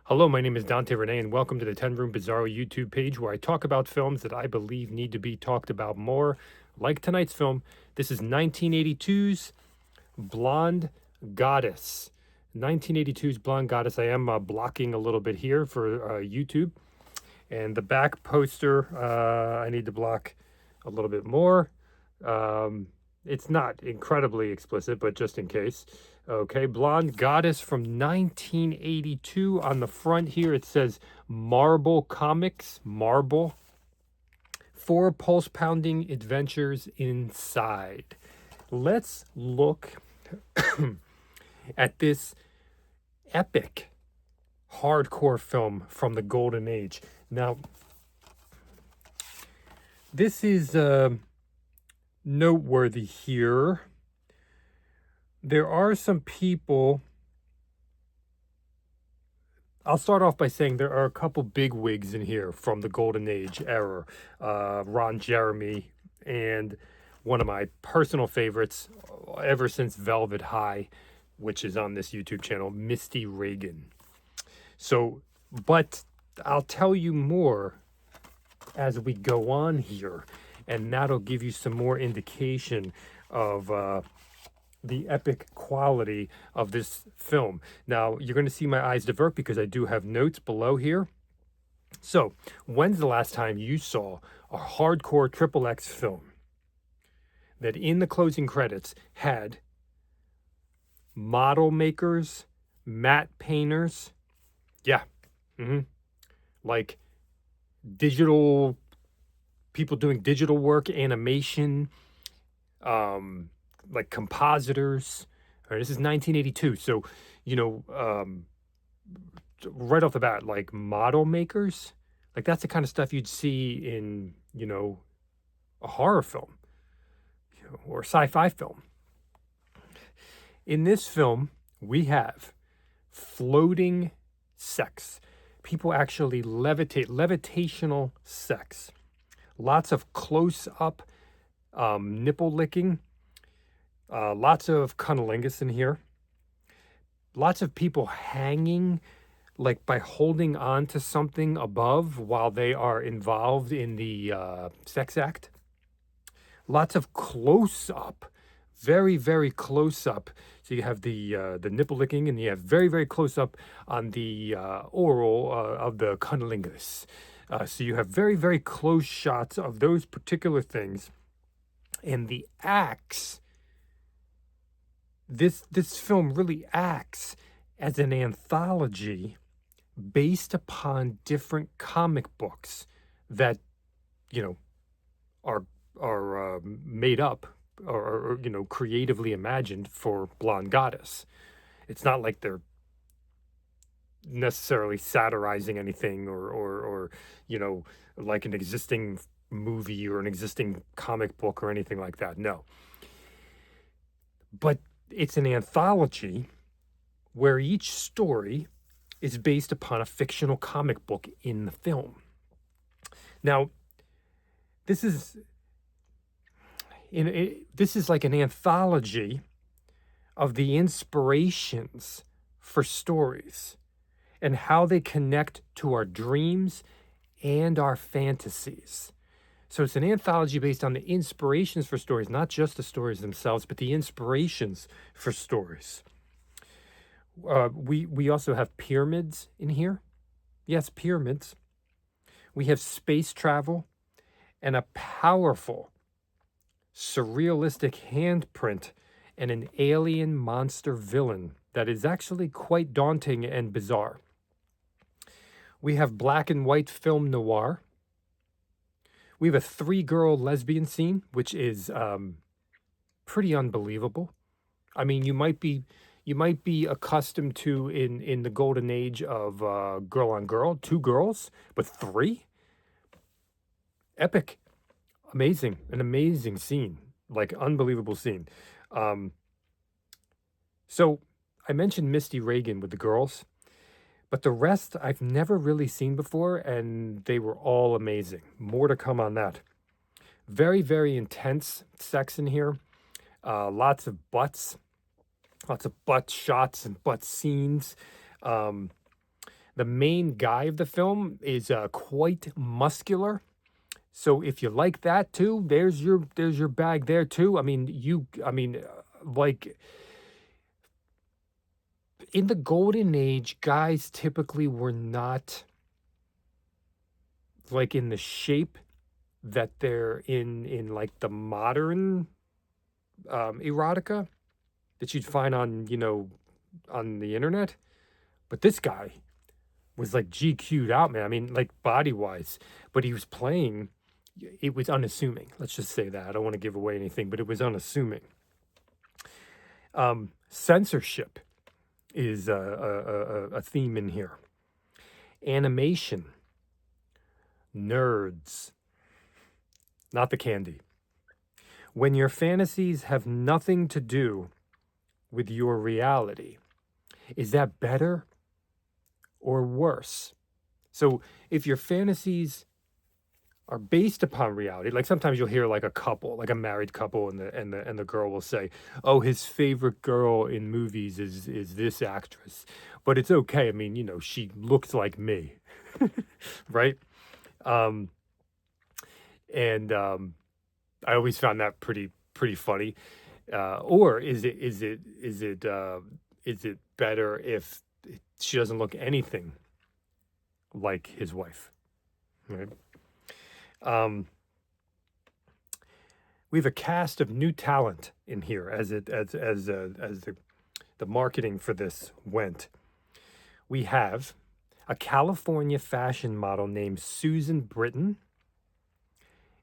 Hello, my name is Dante Renee, and welcome to the 10 Room Bizarro YouTube page where I talk about films that I believe need to be talked about more. Like tonight's film, this is 1982's Blonde Goddess. 1982's Blonde Goddess. I am blocking a little bit here for YouTube. And the back poster, I need to block a little bit more. Um, it's not incredibly explicit, but just in case. Okay, Blonde Goddess from 1982. On the front here, it says Marble Comics, Marble. 4 pulse pounding adventures inside. Let's look at this epic hardcore film from the Golden Age. Now, this is noteworthy here. There are some people. I'll start off by saying there are a couple big wigs in here from the Golden Age era. Ron Jeremy, and one of my personal favorites ever since Velvet High, which is on this YouTube channel, Misty Reagan. So, but I'll tell you more as we go on here, and that'll give you some more indication of the epic quality of this film. Now, you're going to see my eyes divert because I do have notes below here. So, when's the last time you saw a hardcore triple X film that in the closing credits had model makers, matte painters, yeah, like digital people doing digital work, animation, like compositors. All right, this is 1982, so right off the bat, like model makers, like that's the kind of stuff you'd see in a horror film, or a sci-fi film. In this film, we have floating sex. People actually levitate, levitational sex. Lots of close-up nipple licking. Lots of cunnilingus in here. Lots of people hanging, like by holding on to something above while they are involved in the sex act. Lots of close-up, very, very close-up. So you have the nipple licking, and you have very, very close-up on the oral of the cunnilingus. So you have very, very close shots of those particular things. And the acts, this film really acts as an anthology based upon different comic books that are made up or creatively imagined for Blonde Goddess. It's not like they're necessarily satirizing anything or like an existing movie or an existing comic book or anything like that. No. But it's an anthology where each story is based upon a fictional comic book in the film. Now, this is like an anthology of the inspirations for stories and how they connect to our dreams and our fantasies. So it's an anthology based on the inspirations for stories, not just the stories themselves, but the inspirations for stories. We also have pyramids in here. Yes, pyramids. We have space travel and a powerful surrealistic handprint and an alien monster villain that is actually quite daunting and bizarre. We have black and white film noir. We have a 3-girl lesbian scene, which is pretty unbelievable. I mean, you might be accustomed to in the golden age of girl on girl, 2 girls, but 3? Epic. Amazing. An amazing scene. Like, unbelievable scene. So, I mentioned Misty Reagan with the girls, but the rest I've never really seen before, and they were all amazing. More to come on that. Very, very intense sex in here. Lots of butts. Lots of butt shots and butt scenes. The main guy of the film is quite muscular. So if you like that too, there's your bag there too. Like in the golden age, guys typically were not like in the shape that they're in like the modern erotica that you'd find on, on the internet. But this guy was like GQ'd out, man. I mean, like body wise, but he was playing. It was unassuming. Let's just say that. I don't want to give away anything, but it was unassuming. Censorship is a theme in here. Animation, nerds, not the candy. When your fantasies have nothing to do with your reality, is that better or worse? So if your fantasies are based upon reality, like sometimes you'll hear like a couple, like a married couple, and the girl will say, "Oh, his favorite girl in movies is this actress," but it's okay. I mean, she looks like me, right? Um, and I always found that pretty funny. Or is it better if she doesn't look anything like his wife, right? We have a cast of new talent in here as the marketing for this went. We have a California fashion model named Susan Britton,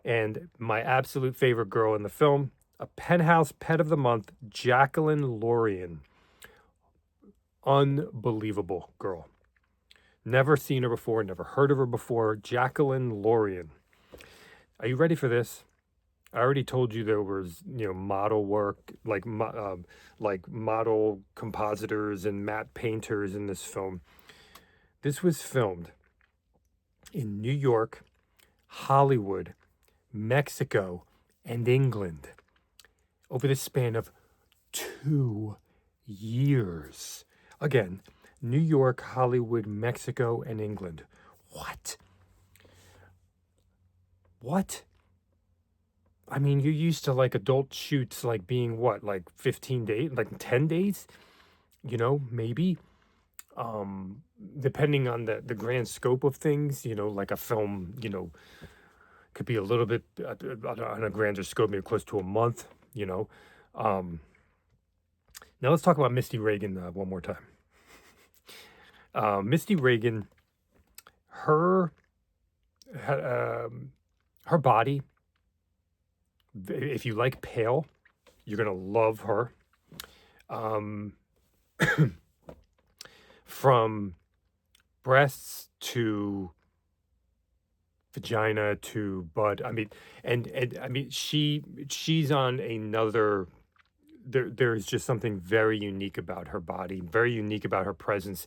and my absolute favorite girl in the film, a Penthouse Pet of the Month, Jacqueline Lorian. Unbelievable girl. Never seen her before, never heard of her before. Jacqueline Lorian. Are you ready for this? I already told you there was, model work, like model compositors and matte painters in this film. This was filmed in New York, Hollywood, Mexico, and England over the span of 2 years. Again, New York, Hollywood, Mexico, and England. What? I mean, you're used to like adult shoots like being what, like 15 days, like 10 days, maybe. Depending on the grand scope of things, like a film, could be a little bit on a grander scope, maybe close to a month. Um, Now let's talk about Misty Reagan one more time. Misty Reagan, her her body. If you like pale, you're gonna love her. Um, from breasts to vagina to butt. I mean, and I mean, she's on another. There's just something very unique about her body, very unique about her presence.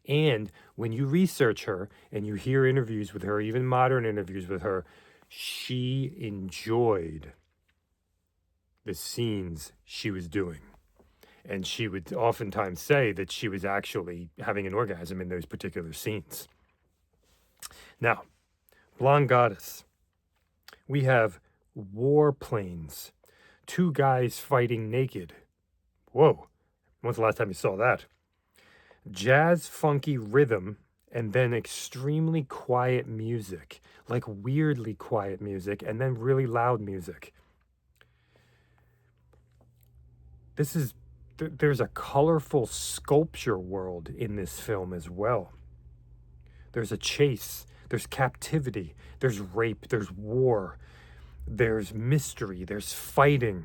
And when you research her and you hear interviews with her, even modern interviews with her, she enjoyed the scenes she was doing. And she would oftentimes say that she was actually having an orgasm in those particular scenes. Now, Blonde Goddess. We have warplanes. 2 guys fighting naked. Whoa. When's the last time you saw that? Jazz funky rhythm and then extremely quiet music. Like weirdly quiet music and then really loud music. There's a colorful sculpture world in this film as well. There's a chase, there's captivity, there's rape, there's war, there's mystery, there's fighting.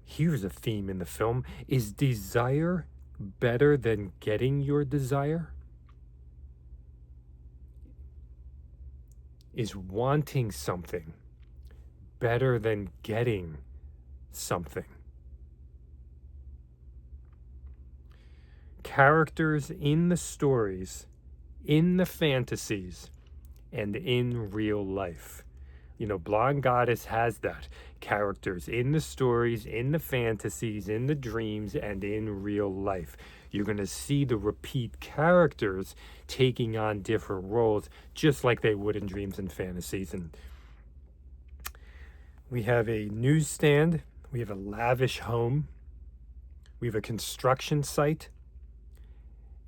Here's a theme in the film. Is desire better than getting your desire? Is wanting something better than getting something? Characters in the stories, in the fantasies, and in real life. Blonde Goddess has that. Characters in the stories, in the fantasies, in the dreams, and in real life. You're going to see the repeat characters taking on different roles, just like they would in Dreams and Fantasies. And we have a newsstand, we have a lavish home, we have a construction site,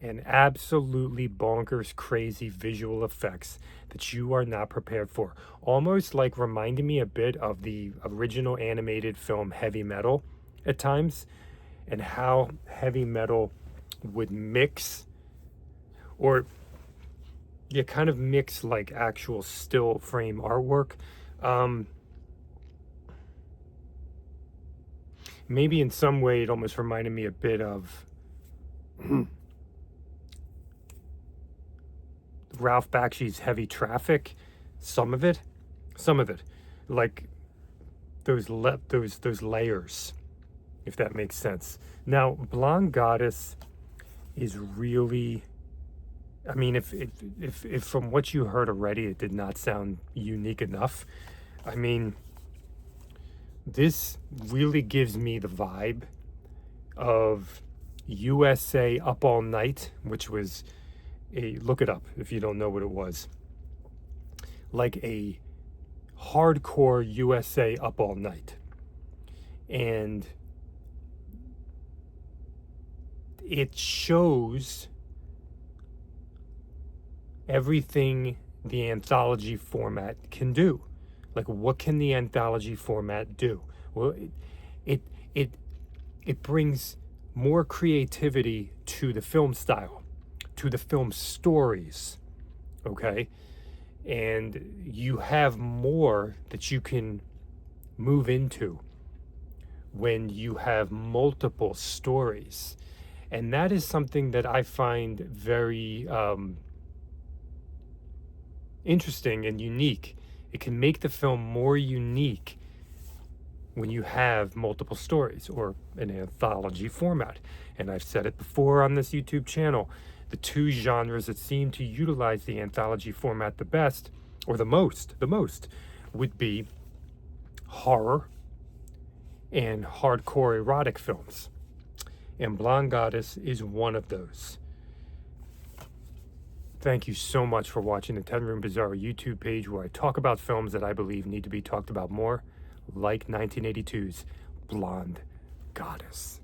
and absolutely bonkers, crazy visual effects that you are not prepared for. Almost like reminding me a bit of the original animated film Heavy Metal at times, and how Heavy Metal would mix, or you kind of mix like actual still frame artwork. Maybe in some way it almost reminded me a bit of Ralph Bakshi's Heavy Traffic. Some of it, like those layers, if that makes sense. Now, Blonde Goddess is really, I mean, if from what you heard already, it did not sound unique enough. I mean, this really gives me the vibe of USA Up All Night, which was look it up if you don't know what it was. Like a hardcore USA Up All Night. And it shows everything the anthology format can do. Like, what can the anthology format do? Well, it brings more creativity to the film style, to the film stories, okay? And you have more that you can move into when you have multiple stories. And that is something that I find very interesting and unique. It can make the film more unique when you have multiple stories or an anthology format. And I've said it before on this YouTube channel, the two genres that seem to utilize the anthology format the best, or the most, would be horror and hardcore erotic films. And Blonde Goddess is one of those. Thank you so much for watching the 10 Room Bizarro YouTube page, where I talk about films that I believe need to be talked about more, like 1982's Blonde Goddess.